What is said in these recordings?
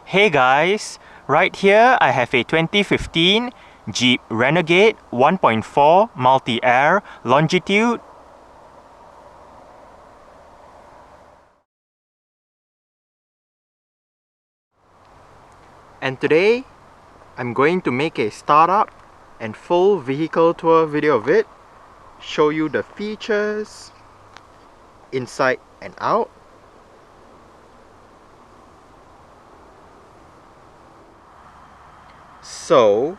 Hey guys, right here I have a 2015 Jeep Renegade 1.4 MultiAir Longitude. And today I'm going to make a startup and full vehicle tour video of it, show you the features inside and out. So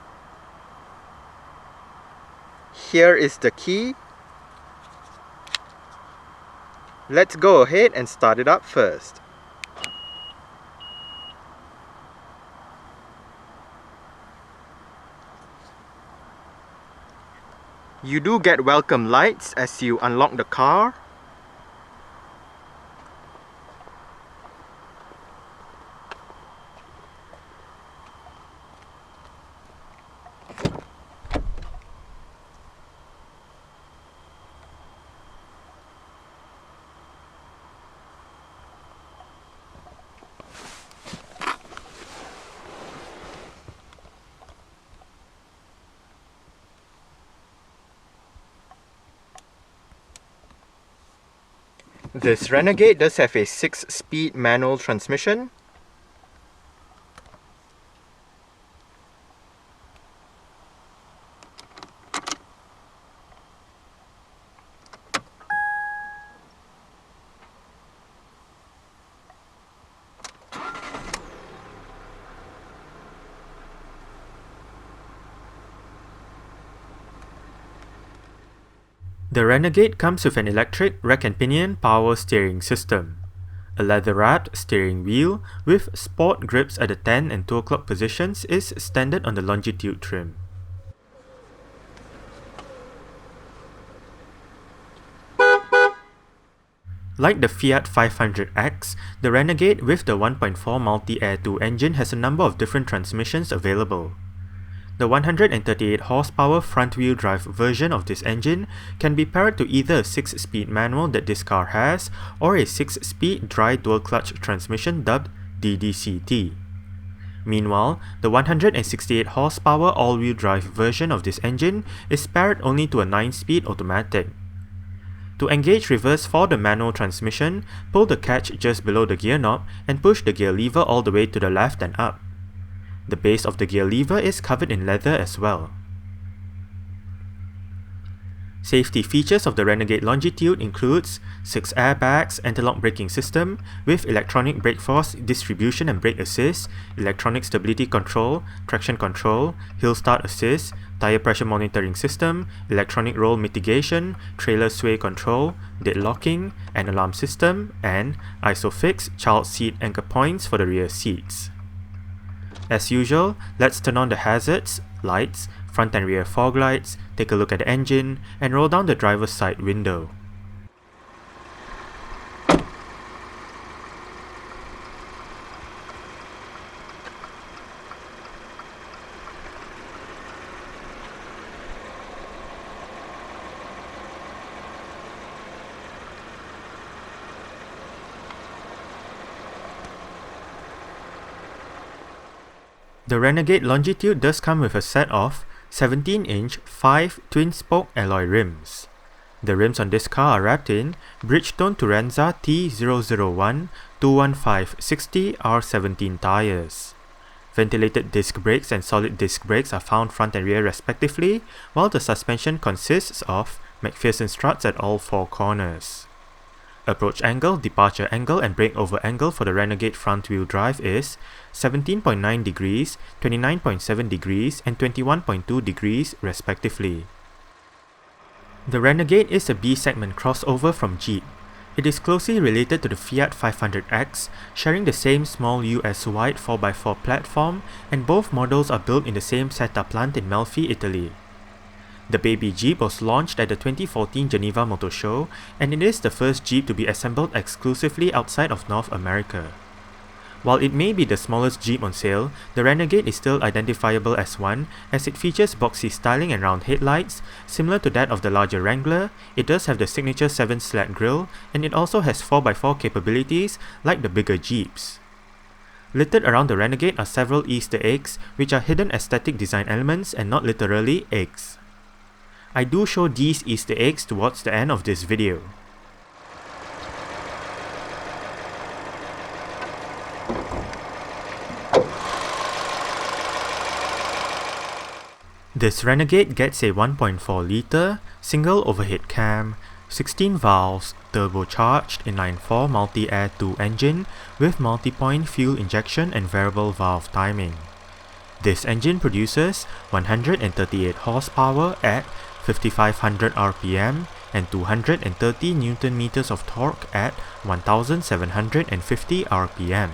here is the key. Let's go ahead and start it up first. You do get welcome lights as you unlock the car. This Renegade does have a 6-speed manual transmission. The Renegade comes with an electric rack and pinion power steering system, a leather-wrapped steering wheel with sport grips at the 10 and 2 o'clock positions is standard on the Longitude trim. Like the Fiat 500X, the Renegade with the 1.4 MultiAir II engine has a number of different transmissions available. The 138 horsepower front-wheel drive version of this engine can be paired to either a 6-speed manual that this car has or a 6-speed dry dual-clutch transmission dubbed DDCT. Meanwhile, the 168 horsepower all-wheel drive version of this engine is paired only to a 9-speed automatic. To engage reverse for the manual transmission, pull the catch just below the gear knob and push the gear lever all the way to the left and up. The base of the gear lever is covered in leather as well. Safety features of the Renegade Longitude includes 6 airbags, anti-lock braking system with electronic brake force distribution and brake assist, electronic stability control, traction control, hill start assist, tire pressure monitoring system, electronic roll mitigation, trailer sway control, deadlocking, an alarm system, and ISOFIX child seat anchor points for the rear seats. As usual, let's turn on the hazards, lights, front and rear fog lights, take a look at the engine, and roll down the driver's side window. The Renegade Longitude does come with a set of 17-inch 5 twin-spoke alloy rims. The rims on this car are wrapped in Bridgestone Turanza T001 215/60 R17 tires. Ventilated disc brakes and solid disc brakes are found front and rear respectively, while the suspension consists of McPherson struts at all 4 corners. Approach angle, departure angle, and breakover angle for the Renegade front-wheel drive is 17.9 degrees, 29.7 degrees, and 21.2 degrees respectively. The Renegade is a B-segment crossover from Jeep. It is closely related to the Fiat 500X, sharing the same small US-wide 4x4 platform, and both models are built in the same SETA plant in Melfi, Italy. The baby Jeep was launched at the 2014 Geneva Motor Show, and it is the first Jeep to be assembled exclusively outside of North America. While it may be the smallest Jeep on sale, the Renegade is still identifiable as one, as it features boxy styling and round headlights, similar to that of the larger Wrangler. It does have the signature 7-slat grille, and it also has 4x4 capabilities like the bigger Jeeps. Littered around the Renegade are several Easter eggs, which are hidden aesthetic design elements and not literally eggs. I do show these Easter eggs towards the end of this video. This Renegade gets a 1.4 litre, single overhead cam, 16 valves, turbocharged inline-4 MultiAir II engine with multi-point fuel injection and variable valve timing. This engine produces 138 horsepower at 5500 RPM and 230 Nm of torque at 1750 RPM.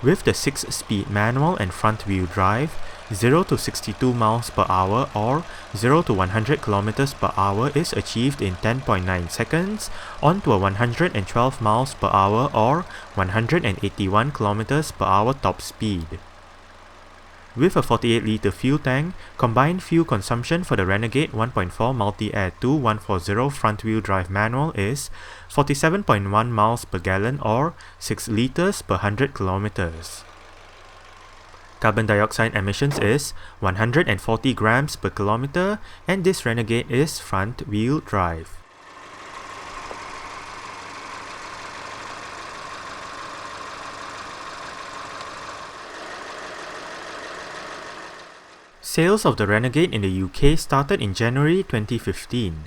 With the 6-speed manual and front-wheel drive, 0 to 62 miles per hour or 0 to 100 kilometers per hour is achieved in 10.9 seconds onto a 112 miles per hour or 181 kilometers per hour top speed. With a 48-litre fuel tank, combined fuel consumption for the Renegade 1.4 MultiAir II 140 front-wheel drive manual is 47.1 miles per gallon or 6 litres per 100 kilometers. Carbon dioxide emissions is 140 grams per kilometer, and this Renegade is front-wheel drive. Sales of the Renegade in the UK started in January 2015.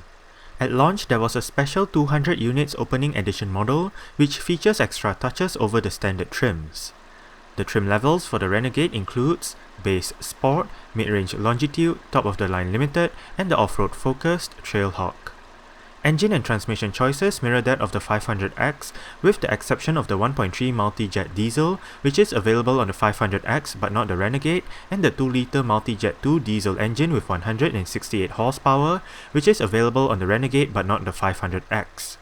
At launch, there was a special 200 units opening edition model which features extra touches over the standard trims. The trim levels for the Renegade includes Base Sport, Mid-Range Longitude, Top-of-the-Line Limited, and the Off-Road Focused Trailhawk. Engine and transmission choices mirror that of the 500X, with the exception of the 1.3 MultiJet diesel, which is available on the 500X but not the Renegade, and the 2-litre MultiJet II diesel engine with 168 horsepower, which is available on the Renegade but not the 500X.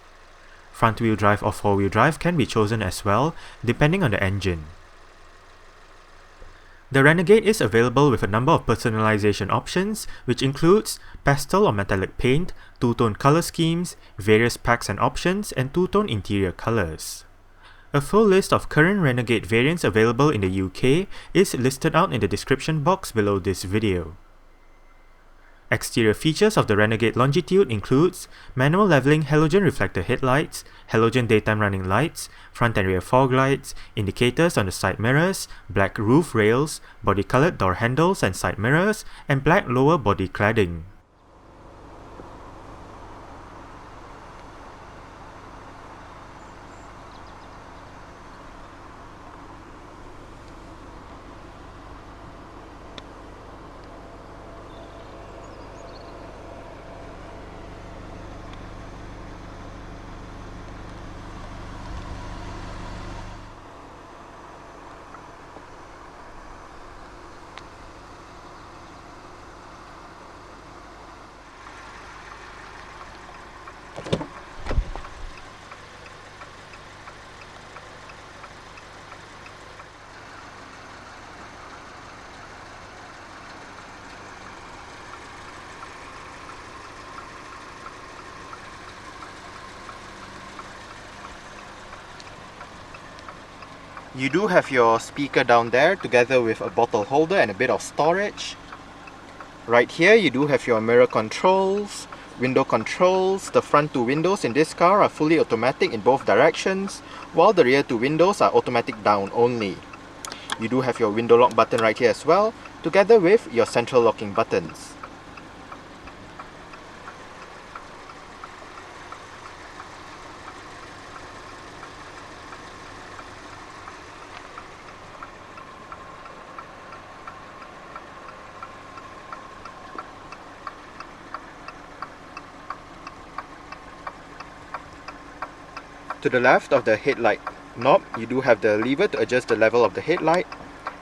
Front-wheel drive or four-wheel drive can be chosen as well, depending on the engine. The Renegade is available with a number of personalization options, which includes pastel or metallic paint, two-tone color schemes, various packs and options, and two-tone interior colors. A full list of current Renegade variants available in the UK is listed out in the description box below this video. Exterior features of the Renegade Longitude includes manual leveling halogen reflector headlights, halogen daytime running lights, front and rear fog lights, indicators on the side mirrors, black roof rails, body-colored door handles and side mirrors, and black lower body cladding. You do have your speaker down there together with a bottle holder and a bit of storage. Right here you do have your mirror controls, window controls. The front two windows in this car are fully automatic in both directions, while the rear two windows are automatic down only. You do have your window lock button right here as well, together with your central locking buttons. To the left of the headlight knob, you do have the lever to adjust the level of the headlight,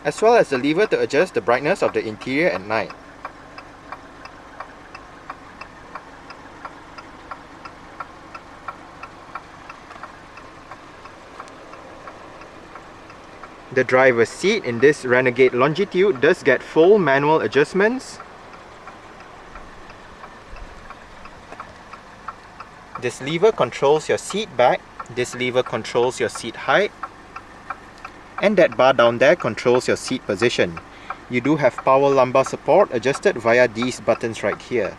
as well as the lever to adjust the brightness of the interior at night. The driver's seat in this Renegade Longitude does get full manual adjustments. This lever controls your seat back. This lever controls your seat height, And that bar down there controls your seat position. You do have power lumbar support adjusted via these buttons right here.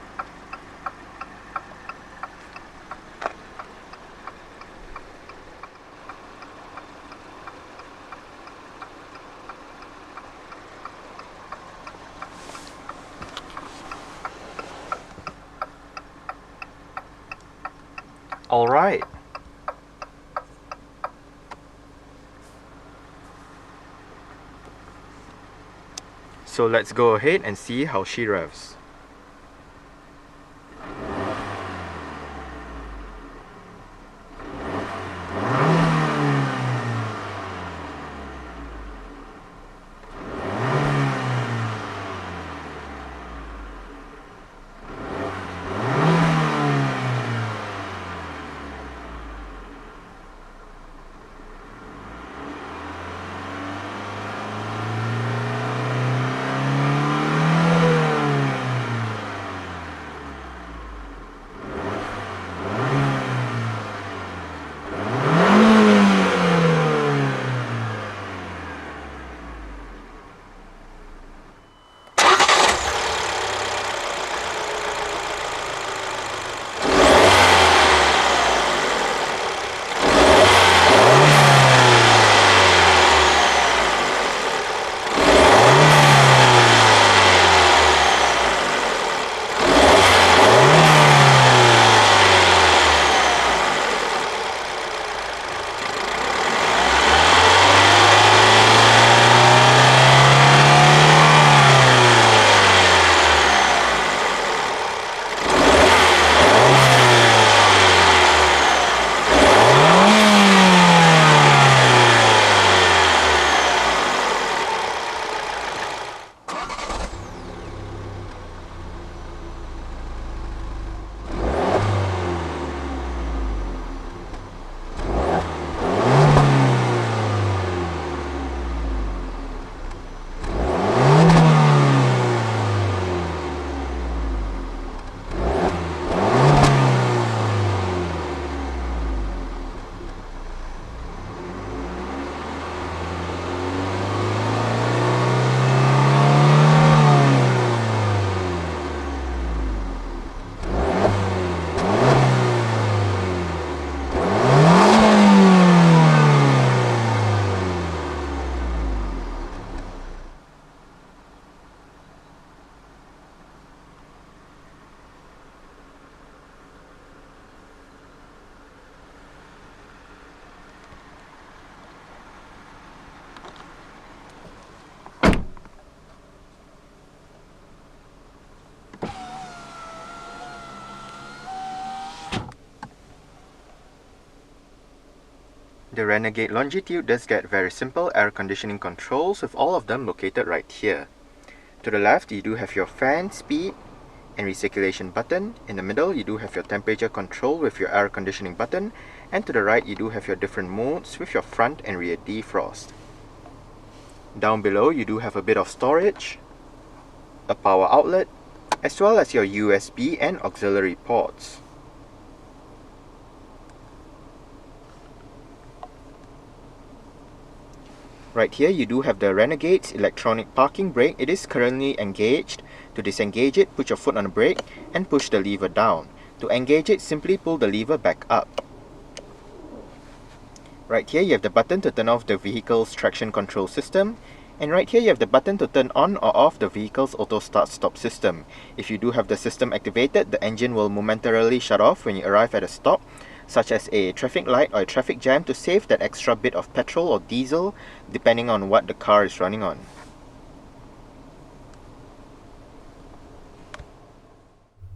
Alright. So let's go ahead and see how she revs. The Renegade Longitude does get very simple air conditioning controls, with all of them located right here. To the left, you do have your fan, speed, and recirculation button. In the middle, you do have your temperature control with your air conditioning button. And to the right, you do have your different modes with your front and rear defrost. Down below, you do have a bit of storage, a power outlet, as well as your USB and auxiliary ports. Right here, you do have the Renegade's electronic parking brake. It is currently engaged. To disengage it, put your foot on the brake and push the lever down. To engage it, simply pull the lever back up. Right here, you have the button to turn off the vehicle's traction control system. And right here, you have the button to turn on or off the vehicle's auto start-stop system. If you do have the system activated, the engine will momentarily shut off when you arrive at a stop, such as a traffic light or a traffic jam, to save that extra bit of petrol or diesel depending on what the car is running on.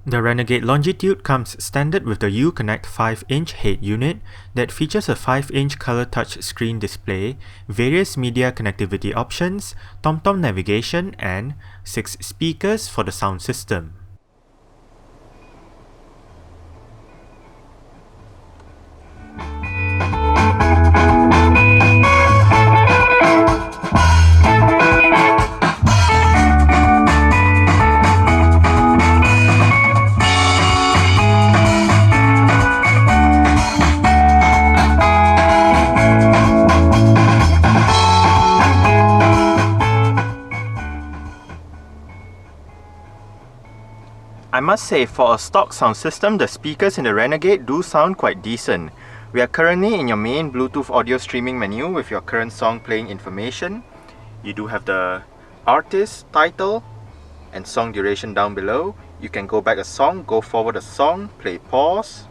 The Renegade Longitude comes standard with the Uconnect 5-inch head unit that features a 5-inch color touch screen display, various media connectivity options, TomTom navigation, and 6 speakers for the sound system. must say, for a stock sound system, the speakers in the Renegade do sound quite decent. We are currently in your main Bluetooth audio streaming menu with your current song playing information. You do have the artist, title, and song duration down below. You can go back a song, go forward a song, play pause.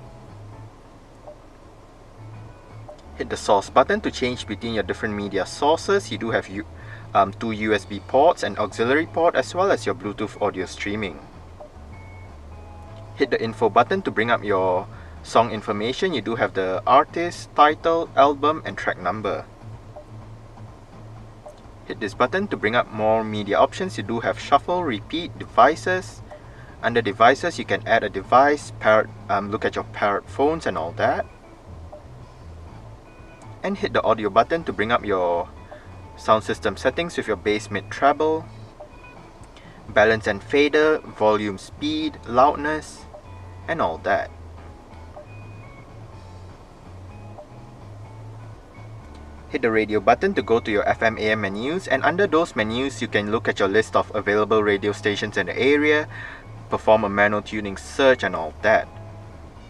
Hit the source button to change between your different media sources. You do have two USB ports and auxiliary port, as well as your Bluetooth audio streaming. Hit the info button to bring up your song information. You do have the artist, title, album, and track number. Hit this button to bring up more media options. You do have shuffle, repeat, devices. Under devices, you can add a device, look at your paired phones and all that. And hit the audio button to bring up your sound system settings with your bass, mid, treble, balance and fader, volume, speed, loudness, and all that. Hit the radio button to go to your FM AM menus, and under those menus you can look at your list of available radio stations in the area, perform a manual tuning search and all that.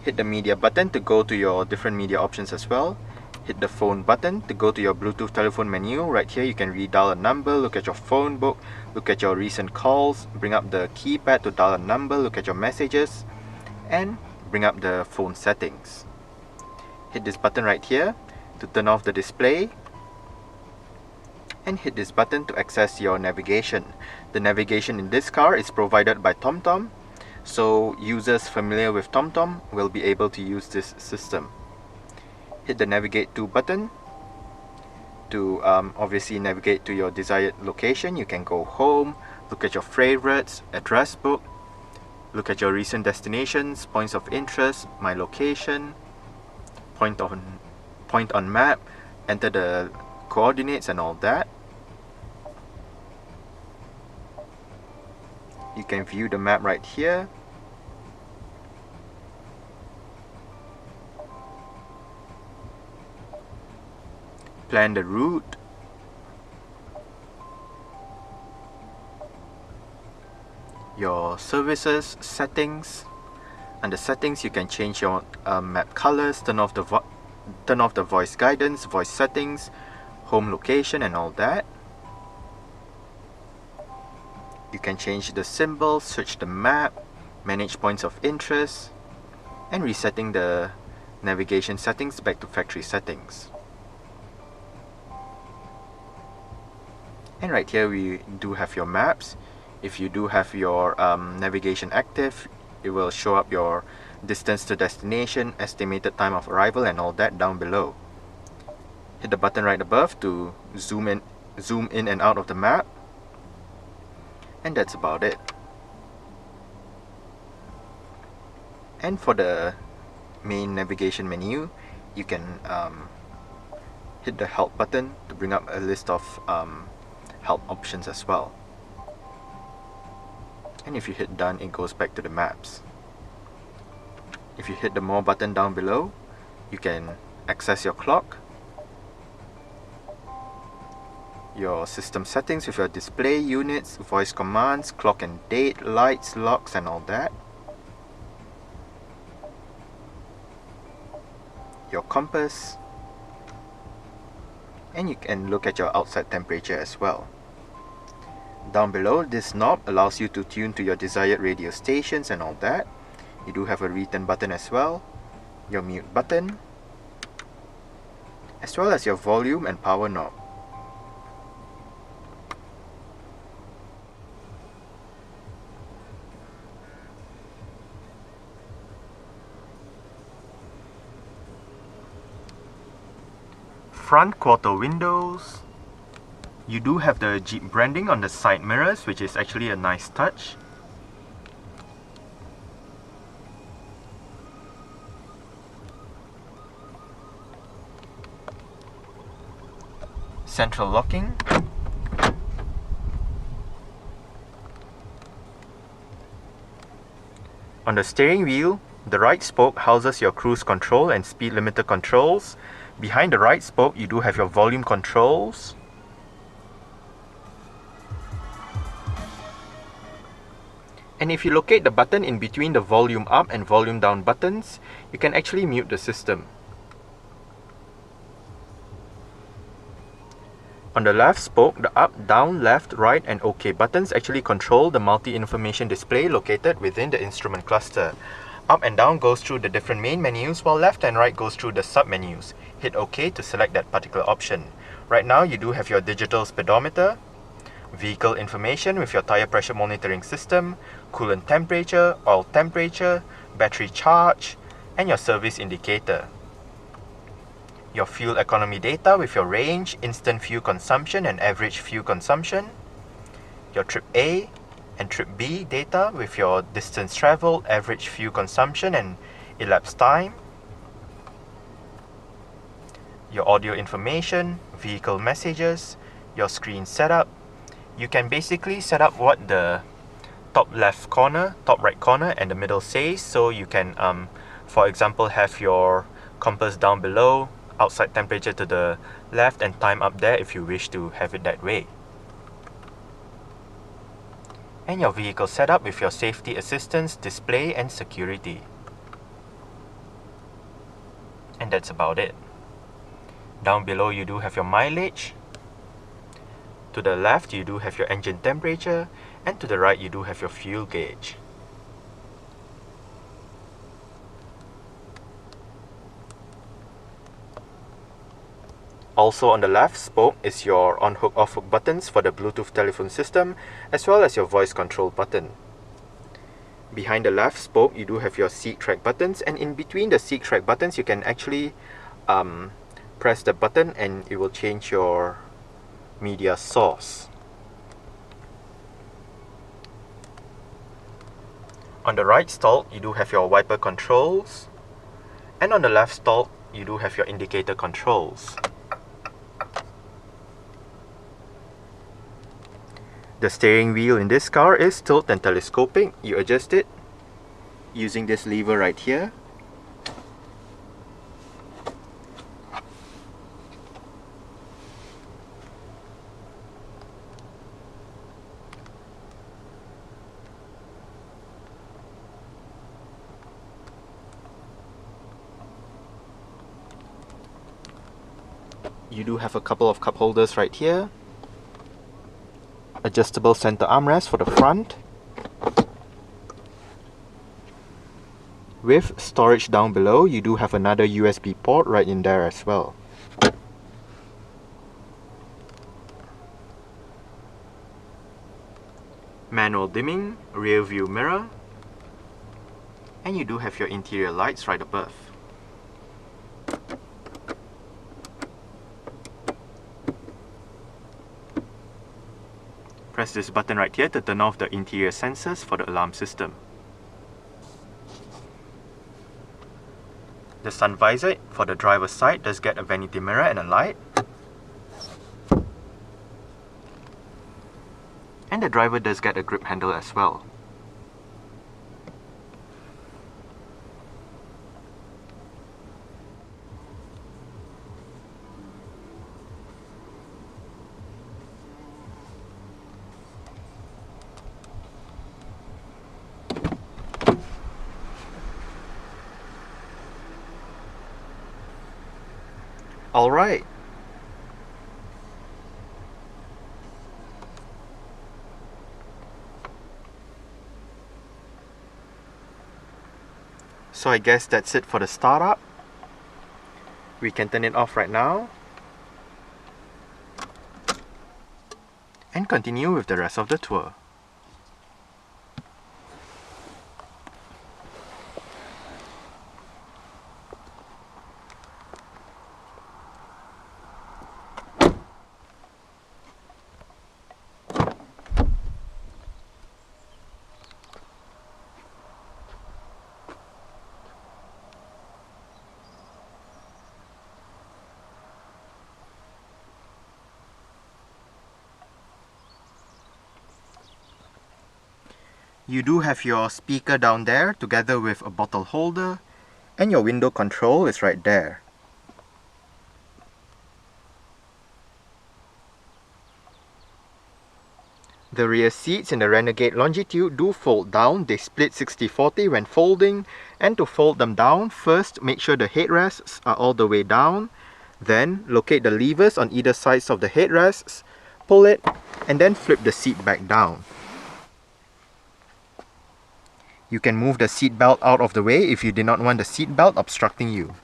Hit the media button to go to your different media options as well. Hit the phone button to go to your Bluetooth telephone menu. Right here you can redial a number, look at your phone book, look at your recent calls, bring up the keypad to dial a number, look at your messages, and bring up the phone settings. Hit this button right here to turn off the display, and hit this button to access your navigation. The navigation in this car is provided by TomTom, so users familiar with TomTom will be able to use this system. Hit the Navigate to button to obviously navigate to your desired location. You can go home, look at your favorites, address book, look at your recent destinations, points of interest, my location, point on map, enter the coordinates and all that. You can view the map right here. Plan the route. Your services, settings. Under settings you can change your map colors, turn off the voice guidance, voice settings, home location and all that. You can change the symbols, search the map, manage points of interest, and resetting the navigation settings back to factory settings. And right here we do have your maps. If you do have your navigation active, it will show up your distance to destination, estimated time of arrival and all that down below. Hit the button right above to zoom in and out of the map. And that's about it. And for the main navigation menu, you can hit the help button to bring up a list of help options as well. And if you hit done, it goes back to the maps. If you hit the more button down below, you can access your clock, your system settings with your display units, voice commands, clock and date, lights, locks and all that. Your compass, and you can look at your outside temperature as well. Down below, this knob allows you to tune to your desired radio stations and all that. You do have a return button as well, your mute button, as well as your volume and power knob. Front quarter windows. You do have the Jeep branding on the side mirrors, which is actually a nice touch. Central locking. On the steering wheel, the right spoke houses your cruise control and speed limiter controls. Behind the right spoke, you do have your volume controls. And if you locate the button in between the volume up and volume down buttons, you can actually mute the system. On the left spoke, the up, down, left, right and OK buttons actually control the multi-information display located within the instrument cluster. Up and down goes through the different main menus, while left and right goes through the sub-menus. Hit OK to select that particular option. Right now you do have your digital speedometer, vehicle information with your tire pressure monitoring system, coolant temperature, oil temperature, battery charge, and your service indicator. Your fuel economy data with your range, instant fuel consumption and average fuel consumption. Your trip A and trip B data with your distance traveled, average fuel consumption and elapsed time. Your audio information, vehicle messages, your screen setup. You can basically set up what the top left corner, top right corner and the middle says. So you can, for example, have your compass down below, outside temperature to the left and time up there if you wish to have it that way. And your vehicle setup with your safety assistance, display and security. And that's about it. Down below you do have your mileage. To the left you do have your engine temperature, and to the right you do have your fuel gauge. Also on the left spoke is your on-hook off-hook buttons for the Bluetooth telephone system, as well as your voice control button. Behind the left spoke you do have your seat track buttons, and in between the seat track buttons you can actually press the button and it will change your media source. On the right stalk you do have your wiper controls, and on the left stalk you do have your indicator controls. The steering wheel in this car is tilt and telescopic. You adjust it using this lever right here. You do have a couple of cup holders right here. Adjustable center armrest for the front, with storage down below. You do have another USB port right in there as well. Manual dimming, rear view mirror, and you do have your interior lights right above. Press this button right here to turn off the interior sensors for the alarm system. The sun visor for the driver's side does get a vanity mirror and a light. And the driver does get a grip handle as well. Alright. So I guess that's it for the startup. We can turn it off right now and continue with the rest of the tour. You do have your speaker down there together with a bottle holder, and your window control is right there. The rear seats in the Renegade Longitude do fold down. They split 60-40 when folding, and to fold them down, first make sure the headrests are all the way down. Then locate the levers on either sides of the headrests, pull it, and then flip the seat back down. You can move the seat belt out of the way if you did not want the seat belt obstructing you.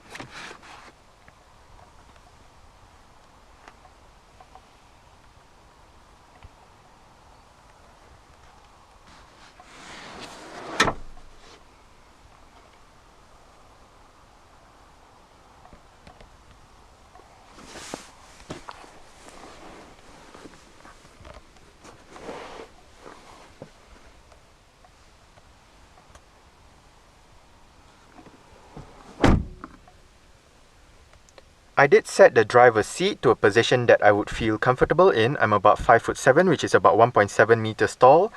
I did set the driver's seat to a position that I would feel comfortable in. I'm about 5'7", which is about 1.7 meters tall.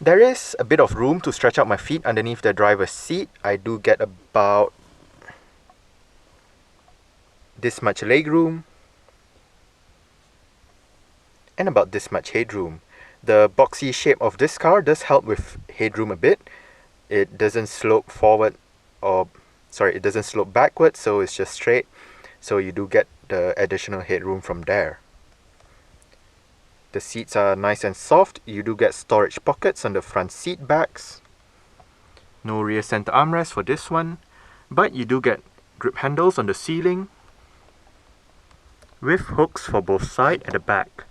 There is a bit of room to stretch out my feet underneath the driver's seat. I do get about this much leg room and about this much headroom. The boxy shape of this car does help with headroom a bit. It doesn't slope forward it doesn't slope backwards, so it's just straight. So you do get the additional headroom from there. The seats are nice and soft. You do get storage pockets on the front seat backs. No rear center armrest for this one, but you do get grip handles on the ceiling with hooks for both sides at the back.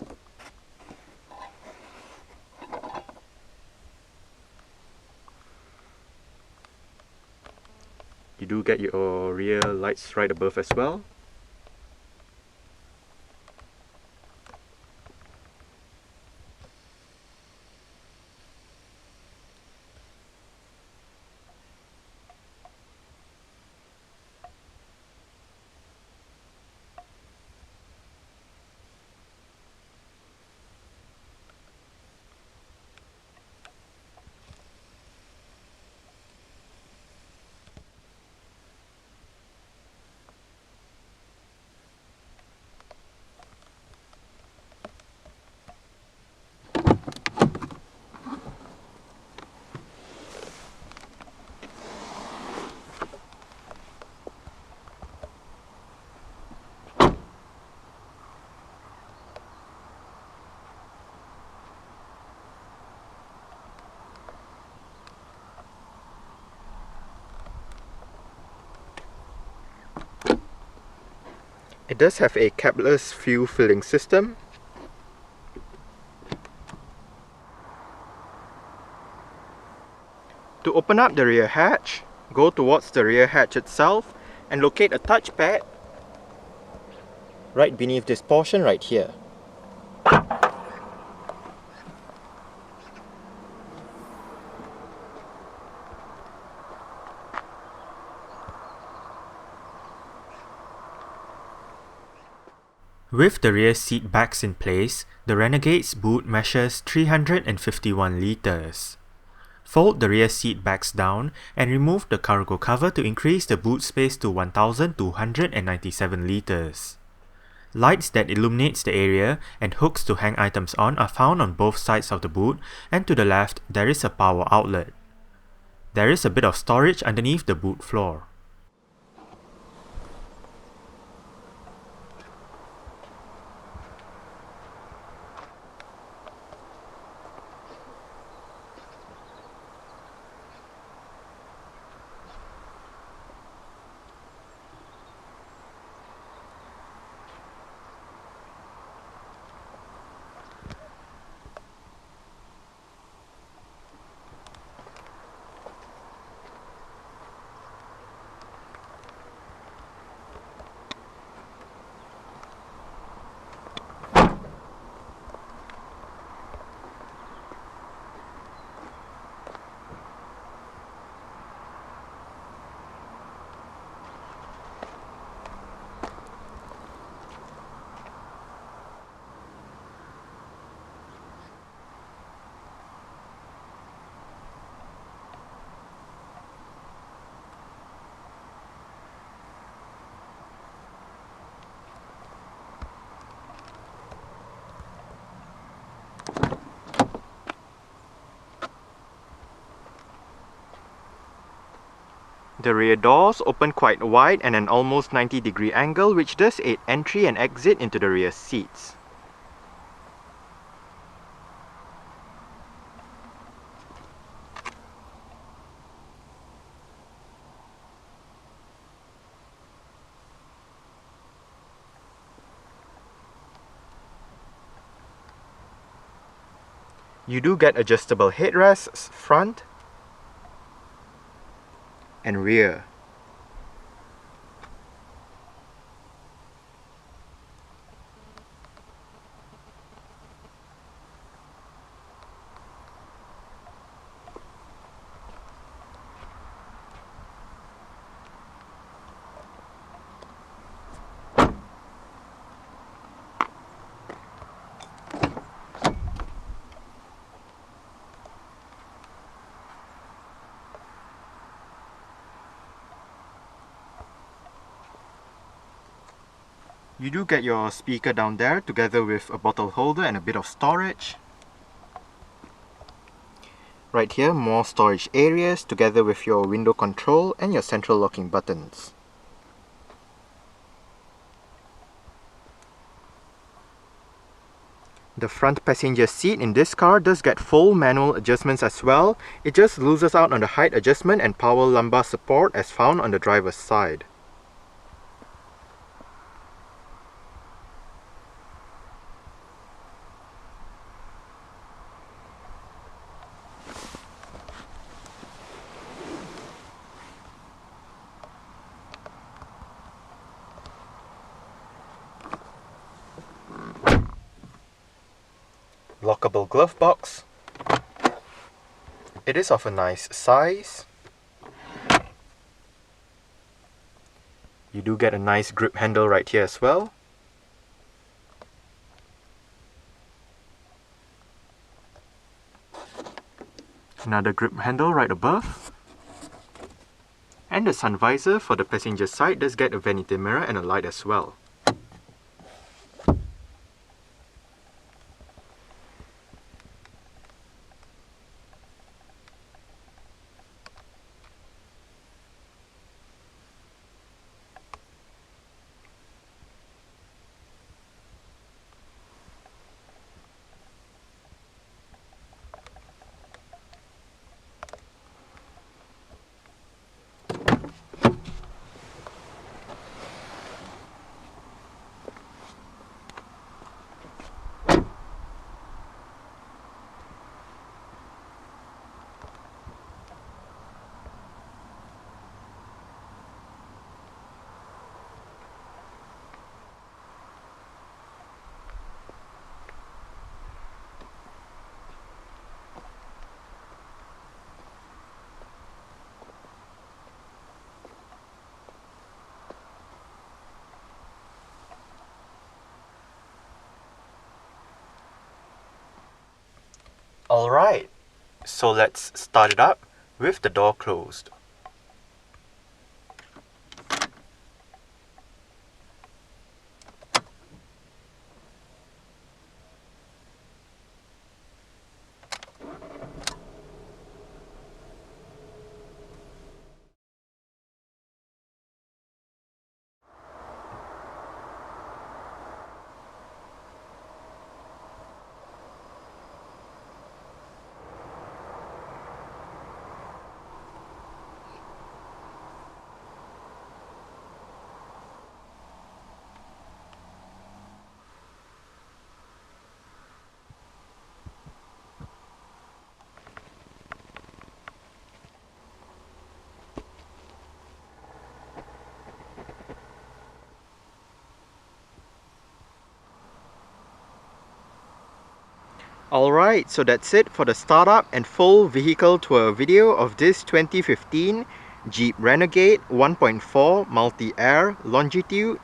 You do get your rear lights right above as well. It does have a capless fuel filling system. To open up the rear hatch, go towards the rear hatch itself and locate a touchpad right beneath this portion right here. With the rear seat backs in place, the Renegade's boot measures 351 litres. Fold the rear seat backs down and remove the cargo cover to increase the boot space to 1,297 litres. Lights that illuminates the area and hooks to hang items on are found on both sides of the boot, and to the left there is a power outlet. There is a bit of storage underneath the boot floor. The rear doors open quite wide and an almost 90-degree angle, which does aid entry and exit into the rear seats. You do get adjustable headrests front and rear. You do get your speaker down there together with a bottle holder and a bit of storage. Right here, more storage areas together with your window control and your central locking buttons. The front passenger seat in this car does get full manual adjustments as well. It just loses out on the height adjustment and power lumbar support as found on the driver's side. Lockable glove box. It is of a nice size. You do get a nice grip handle right here as well. Another grip handle right above. And the sun visor for the passenger side does get a vanity mirror and a light as well. Alright, so let's start it up with the door closed. Alright, so that's it for the startup and full vehicle tour video of this 2015 Jeep Renegade 1.4 MultiAir Longitude.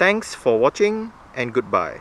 Thanks for watching and goodbye.